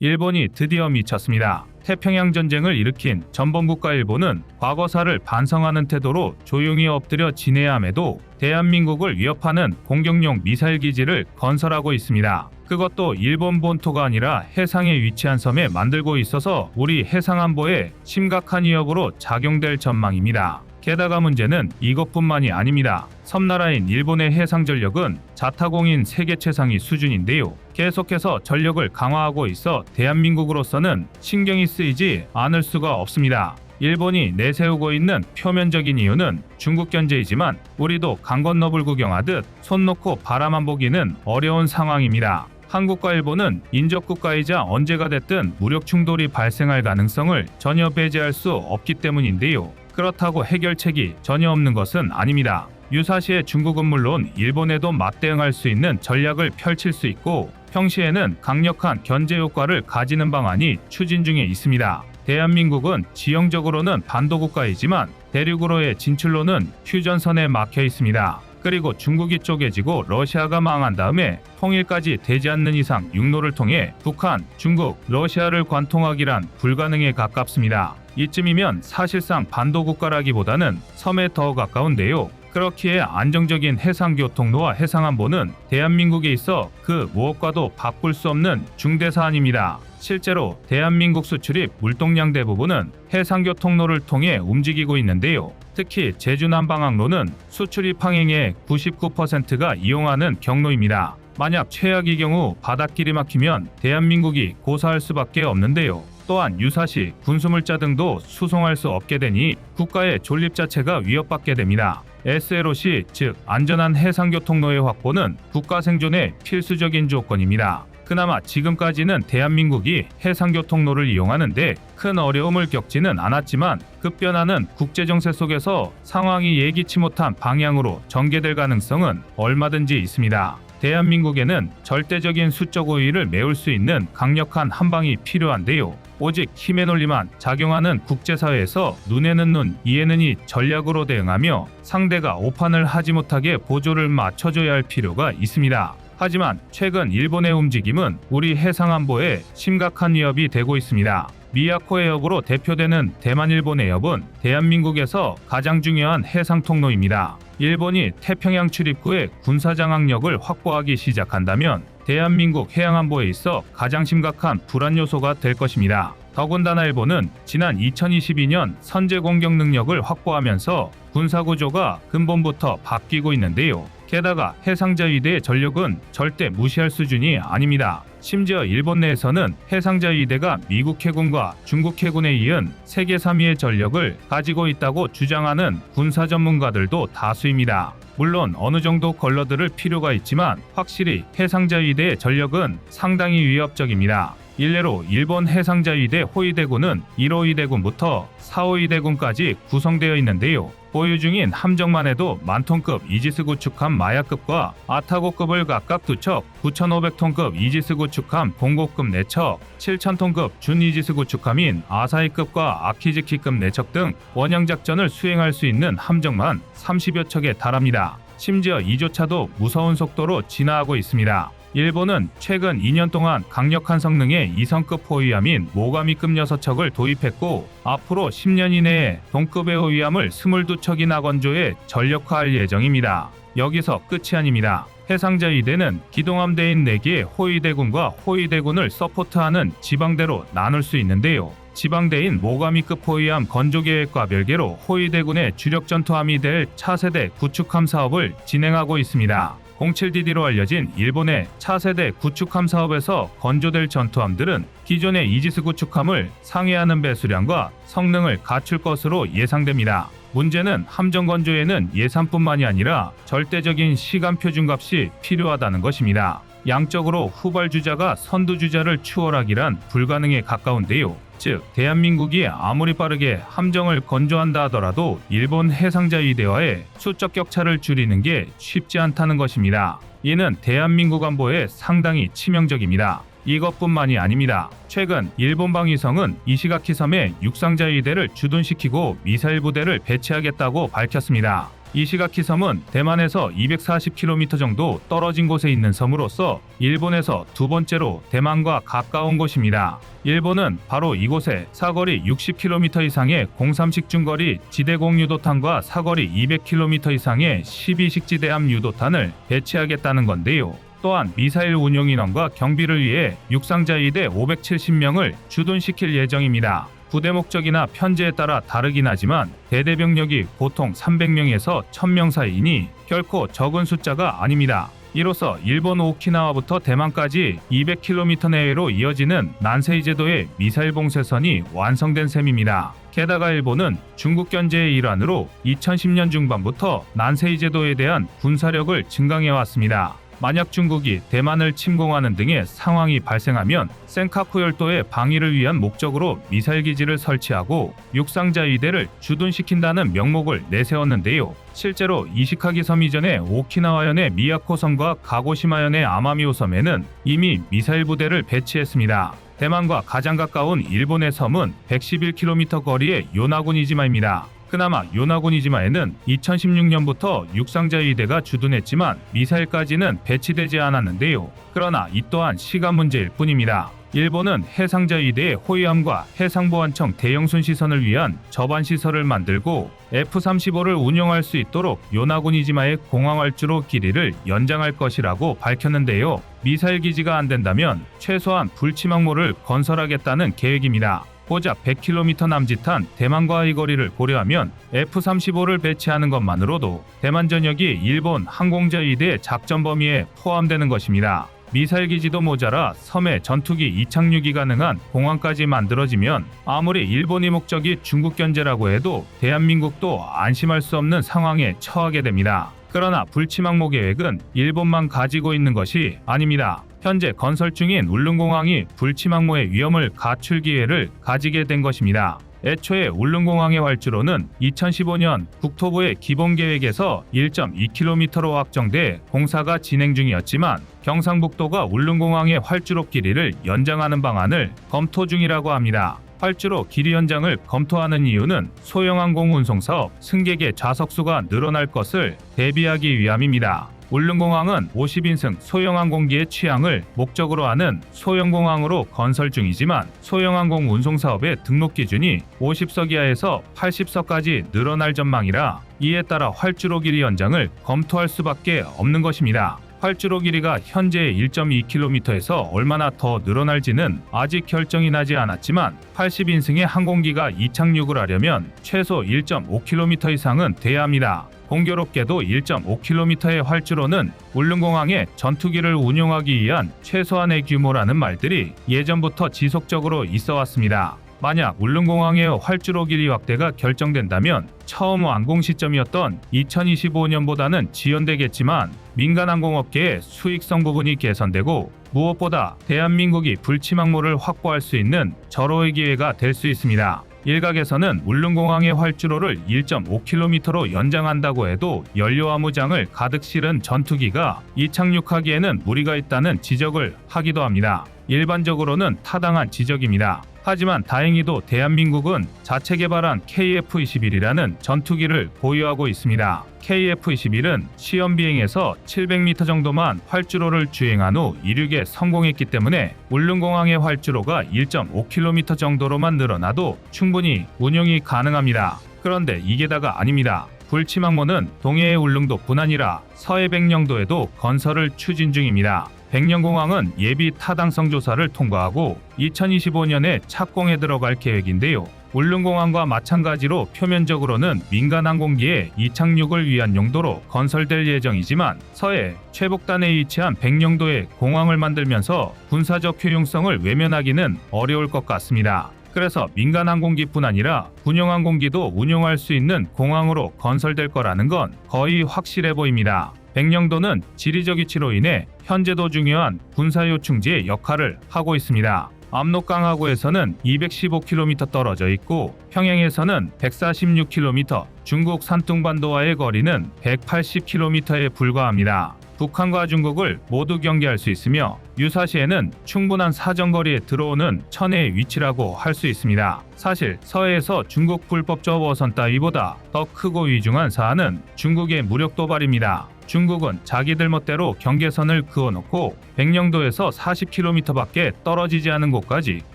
일본이 드디어 미쳤습니다. 태평양 전쟁을 일으킨 전범국가 일본은 과거사를 반성하는 태도로 조용히 엎드려 지내야 함에도 대한민국을 위협하는 공격용 미사일 기지를 건설하고 있습니다. 그것도 일본 본토가 아니라 해상에 위치한 섬에 만들고 있어서 우리 해상안보에 심각한 위협으로 작용될 전망입니다. 게다가 문제는 이것뿐만이 아닙니다. 섬나라인 일본의 해상 전력은 자타공인 세계 최상위 수준인데요. 계속해서 전력을 강화하고 있어 대한민국으로서는 신경이 쓰이지 않을 수가 없습니다. 일본이 내세우고 있는 표면적인 이유는 중국 견제이지만 우리도 강 건너불 구경하듯 손 놓고 바라만 보기는 어려운 상황입니다. 한국과 일본은 인접국가이자 언제가 됐든 무력 충돌이 발생할 가능성을 전혀 배제할 수 없기 때문인데요. 그렇다고 해결책이 전혀 없는 것은 아닙니다. 유사시에 중국은 물론 일본에도 맞대응할 수 있는 전략을 펼칠 수 있고 평시에는 강력한 견제 효과를 가지는 방안이 추진 중에 있습니다. 대한민국은 지형적으로는 반도국가이지만 대륙으로의 진출로는 휴전선에 막혀 있습니다. 그리고 중국이 쪼개지고 러시아가 망한 다음에 통일까지 되지 않는 이상 육로를 통해 북한, 중국, 러시아를 관통하기란 불가능에 가깝습니다. 이쯤이면 사실상 반도국가라기보다는 섬에 더 가까운데요. 그렇기에 안정적인 해상교통로와 해상안보는 대한민국에 있어 그 무엇과도 바꿀 수 없는 중대사안입니다. 실제로 대한민국 수출입 물동량 대부분은 해상교통로를 통해 움직이고 있는데요. 특히 제주 남방항로는 수출입 항행의 99%가 이용하는 경로입니다. 만약 최악의 경우 바닷길이 막히면 대한민국이 고사할 수밖에 없는데요. 또한 유사시 군수물자 등도 수송할 수 없게 되니 국가의 존립 자체가 위협받게 됩니다. SLOC, 즉 안전한 해상교통로의 확보는 국가 생존의 필수적인 조건입니다. 그나마 지금까지는 대한민국이 해상교통로를 이용하는데 큰 어려움을 겪지는 않았지만 급변하는 국제정세 속에서 상황이 예기치 못한 방향으로 전개될 가능성은 얼마든지 있습니다. 대한민국에는 절대적인 수적 우위를 메울 수 있는 강력한 한방이 필요한데요. 오직 힘의 논리만 작용하는 국제사회에서 눈에는 눈, 이에는 이 전략으로 대응하며 상대가 오판을 하지 못하게 보조를 맞춰줘야 할 필요가 있습니다. 하지만 최근 일본의 움직임은 우리 해상안보에 심각한 위협이 되고 있습니다. 미야코 해협으로 대표되는 대만일본 해협은 대한민국에서 가장 중요한 해상통로입니다. 일본이 태평양 출입구에 군사장악력을 확보하기 시작한다면 대한민국 해양안보에 있어 가장 심각한 불안 요소가 될 것입니다. 더군다나 일본은 지난 2022년 선제 공격 능력을 확보하면서 군사구조가 근본부터 바뀌고 있는데요. 게다가 해상자위대의 전력은 절대 무시할 수준이 아닙니다. 심지어 일본 내에서는 해상자위대가 미국 해군과 중국 해군에 이은 세계 3위의 전력을 가지고 있다고 주장하는 군사 전문가들도 다수입니다. 물론 어느 정도 걸러들을 필요가 있지만 확실히 해상자위대의 전력은 상당히 위협적입니다. 일례로 일본 해상자위대 호위대군은 1호위대군부터 4호위대군까지 구성되어 있는데요. 보유 중인 함정만 해도 만톤급 이지스 구축함 마야급과 아타고급을 각각 2척, 9,500톤급 이지스 구축함 봉고급 4척, 7,000톤급 준 이지스 구축함인 아사히급과 아키즈키급 4척 등 원양작전을 수행할 수 있는 함정만 30여 척에 달합니다. 심지어 이조차도 무서운 속도로 진화하고 있습니다. 일본은 최근 2년 동안 강력한 성능의 2성급 호위함인 모가미급 6척을 도입했고 앞으로 10년 이내에 동급의 호위함을 22척이나 건조해 전력화할 예정입니다. 여기서 끝이 아닙니다. 해상자위대는 기동함대인 4개의 호위대군과 호위대군을 서포트하는 지방대로 나눌 수 있는데요. 지방대인 모가미급 호위함 건조계획과 별개로 호위대군의 주력 전투함이 될 차세대 구축함 사업을 진행하고 있습니다. 07DD로 알려진 일본의 차세대 구축함 사업에서 건조될 전투함들은 기존의 이지스 구축함을 상회하는 배수량과 성능을 갖출 것으로 예상됩니다. 문제는 함정 건조에는 예산뿐만이 아니라 절대적인 시간 표준값이 필요하다는 것입니다. 양적으로 후발주자가 선두주자를 추월하기란 불가능에 가까운데요. 즉 대한민국이 아무리 빠르게 함정을 건조한다 하더라도 일본 해상자위대와의 수적 격차를 줄이는 게 쉽지 않다는 것입니다. 이는 대한민국 안보에 상당히 치명적입니다. 이것뿐만이 아닙니다. 최근 일본 방위성은 이시가키 섬에 육상자위대를 주둔시키고 미사일 부대를 배치하겠다고 밝혔습니다. 이시가키 섬은 대만에서 240km 정도 떨어진 곳에 있는 섬으로서 일본에서 두 번째로 대만과 가까운 곳입니다. 일본은 바로 이곳에 사거리 60km 이상의 03식 중거리 지대공 유도탄과 사거리 200km 이상의 12식 지대함 유도탄을 배치하겠다는 건데요. 또한 미사일 운용 인원과 경비를 위해 육상자위대 570명을 주둔시킬 예정입니다. 부대 목적이나 편제에 따라 다르긴 하지만 대대병력이 보통 300명에서 1000명 사이이니 결코 적은 숫자가 아닙니다. 이로써 일본 오키나와부터 대만까지 200km 내외로 이어지는 난세이 제도의 미사일 봉쇄선이 완성된 셈입니다. 게다가 일본은 중국 견제의 일환으로 2010년 중반부터 난세이 제도에 대한 군사력을 증강해왔습니다. 만약 중국이 대만을 침공하는 등의 상황이 발생하면 센카쿠 열도의 방위를 위한 목적으로 미사일 기지를 설치하고 육상자위대를 주둔시킨다는 명목을 내세웠는데요. 실제로 이시카기 섬 이전의 오키나와현의 미야코 섬과 가고시마현의 아마미오 섬에는 이미 미사일 부대를 배치했습니다. 대만과 가장 가까운 일본의 섬은 111km 거리의 요나군이지마입니다. 그나마 요나군이지마에는 2016년부터 육상자위대가 주둔했지만 미사일까지는 배치되지 않았는데요. 그러나 이 또한 시간 문제일 뿐입니다. 일본은 해상자위대의 호위함과 해상보안청 대형순 시선을 위한 저반 시설을 만들고 F-35를 운용할 수 있도록 요나군이지마의 공항활주로 길이를 연장할 것이라고 밝혔는데요. 미사일 기지가 안 된다면 최소한 불치망모를 건설하겠다는 계획입니다. 고작 100km 남짓한 대만과의 거리를 고려하면 F-35를 배치하는 것만으로도 대만 전역이 일본 항공자위대 작전 범위에 포함되는 것입니다. 미사일 기지도 모자라 섬에 전투기 이착륙이 가능한 공항까지 만들어지면 아무리 일본의 목적이 중국 견제라고 해도 대한민국도 안심할 수 없는 상황에 처하게 됩니다. 그러나 불치망모 계획은 일본만 가지고 있는 것이 아닙니다. 현재 건설 중인 울릉공항이 불치망모의 위험을 갖출 기회를 가지게 된 것입니다. 애초에 울릉공항의 활주로는 2015년 국토부의 기본계획에서 1.2km로 확정돼 공사가 진행 중이었지만 경상북도가 울릉공항의 활주로 길이를 연장하는 방안을 검토 중이라고 합니다. 활주로 길이 연장을 검토하는 이유는 소형항공 운송사업 승객의 좌석수가 늘어날 것을 대비하기 위함입니다. 울릉공항은 50인승 소형항공기의 취향을 목적으로 하는 소형공항으로 건설 중이지만 소형항공 운송사업의 등록 기준이 50석 이하에서 80석까지 늘어날 전망이라 이에 따라 활주로 길이 연장을 검토할 수밖에 없는 것입니다. 활주로 길이가 현재의 1.2km에서 얼마나 더 늘어날지는 아직 결정이 나지 않았지만 80인승의 항공기가 이착륙을 하려면 최소 1.5km 이상은 돼야 합니다. 공교롭게도 1.5km의 활주로는 울릉공항에 전투기를 운용하기 위한 최소한의 규모라는 말들이 예전부터 지속적으로 있어 왔습니다. 만약 울릉공항의 활주로 길이 확대가 결정된다면 처음 완공 시점이었던 2025년보다는 지연되겠지만 민간 항공업계의 수익성 부분이 개선되고 무엇보다 대한민국이 불치망모를 확보할 수 있는 절호의 기회가 될 수 있습니다. 일각에서는 울릉공항의 활주로를 1.5km로 연장한다고 해도 연료화무장을 가득 실은 전투기가 이착륙하기에는 무리가 있다는 지적을 하기도 합니다. 일반적으로는 타당한 지적입니다. 하지만 다행히도 대한민국은 자체 개발한 KF-21이라는 전투기를 보유하고 있습니다. KF-21은 시험 비행에서 700m 정도만 활주로를 주행한 후 이륙에 성공했기 때문에 울릉공항의 활주로가 1.5km 정도로만 늘어나도 충분히 운용이 가능합니다. 그런데 이게 다가 아닙니다. 불치망모는 동해의 울릉도뿐 아니라 서해 백령도에도 건설을 추진 중입니다. 백령공항은 예비 타당성 조사를 통과하고 2025년에 착공에 들어갈 계획인데요. 울릉공항과 마찬가지로 표면적으로는 민간 항공기의 이착륙을 위한 용도로 건설될 예정이지만 서해 최북단에 위치한 백령도에 공항을 만들면서 군사적 효용성을 외면하기는 어려울 것 같습니다. 그래서 민간 항공기뿐 아니라 군용 항공기도 운용할 수 있는 공항으로 건설될 거라는 건 거의 확실해 보입니다. 백령도는 지리적 위치로 인해 현재도 중요한 군사요충지의 역할을 하고 있습니다. 압록강하구에서는 215km 떨어져 있고 평양에서는 146km, 중국 산둥반도와의 거리는 180km에 불과합니다. 북한과 중국을 모두 경계할 수 있으며 유사시에는 충분한 사정거리에 들어오는 천혜의 위치라고 할 수 있습니다. 사실 서해에서 중국 불법 저우어선 따위보다 더 크고 위중한 사안은 중국의 무력 도발입니다. 중국은 자기들 멋대로 경계선을 그어놓고 백령도에서 40km밖에 떨어지지 않은 곳까지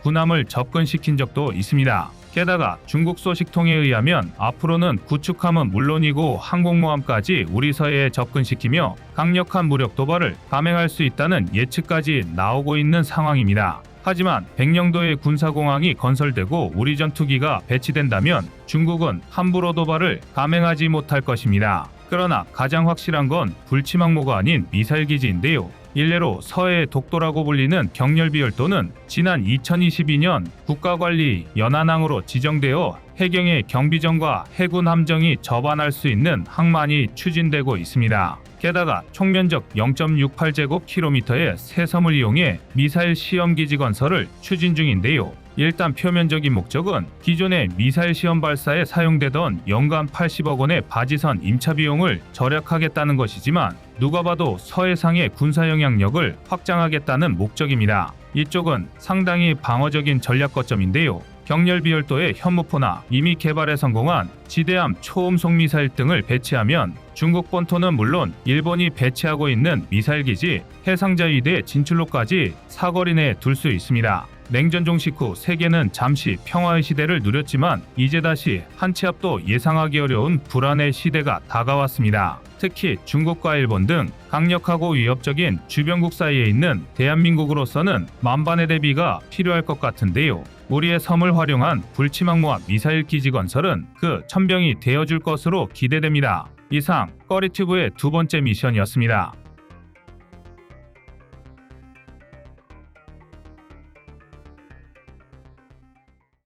군함을 접근시킨 적도 있습니다. 게다가 중국 소식통에 의하면 앞으로는 구축함은 물론이고 항공모함까지 우리 서해에 접근시키며 강력한 무력 도발을 감행할 수 있다는 예측까지 나오고 있는 상황입니다. 하지만 백령도에 군사공항이 건설되고 우리 전투기가 배치된다면 중국은 함부로 도발을 감행하지 못할 것입니다. 그러나 가장 확실한 건 불치망모가 아닌 미사일 기지인데요. 일례로 서해의 독도라고 불리는 경렬비열도는 지난 2022년 국가관리 연안항으로 지정되어 해경의 경비정과 해군 함정이 접안할 수 있는 항만이 추진되고 있습니다. 게다가 총면적 0.68제곱킬로미터의 새섬을 이용해 미사일 시험기지 건설을 추진 중인데요. 일단 표면적인 목적은 기존의 미사일 시험 발사에 사용되던 연간 80억 원의 바지선 임차 비용을 절약하겠다는 것이지만 누가 봐도 서해상의 군사 영향력을 확장하겠다는 목적입니다. 이쪽은 상당히 방어적인 전략 거점인데요. 경렬비열도에 현무포나 이미 개발에 성공한 지대함 초음속 미사일 등을 배치하면 중국 본토는 물론 일본이 배치하고 있는 미사일 기지 해상자위대 진출로까지 사거리 내에 둘 수 있습니다. 냉전 종식 후 세계는 잠시 평화의 시대를 누렸지만 이제 다시 한 치 앞도 예상하기 어려운 불안의 시대가 다가왔습니다. 특히 중국과 일본 등 강력하고 위협적인 주변국 사이에 있는 대한민국으로서는 만반의 대비가 필요할 것 같은데요. 우리의 섬을 활용한 불치망모와 미사일 기지 건설은 그 천병이 되어줄 것으로 기대됩니다. 이상 꺼리튜브의 두 번째 미션이었습니다.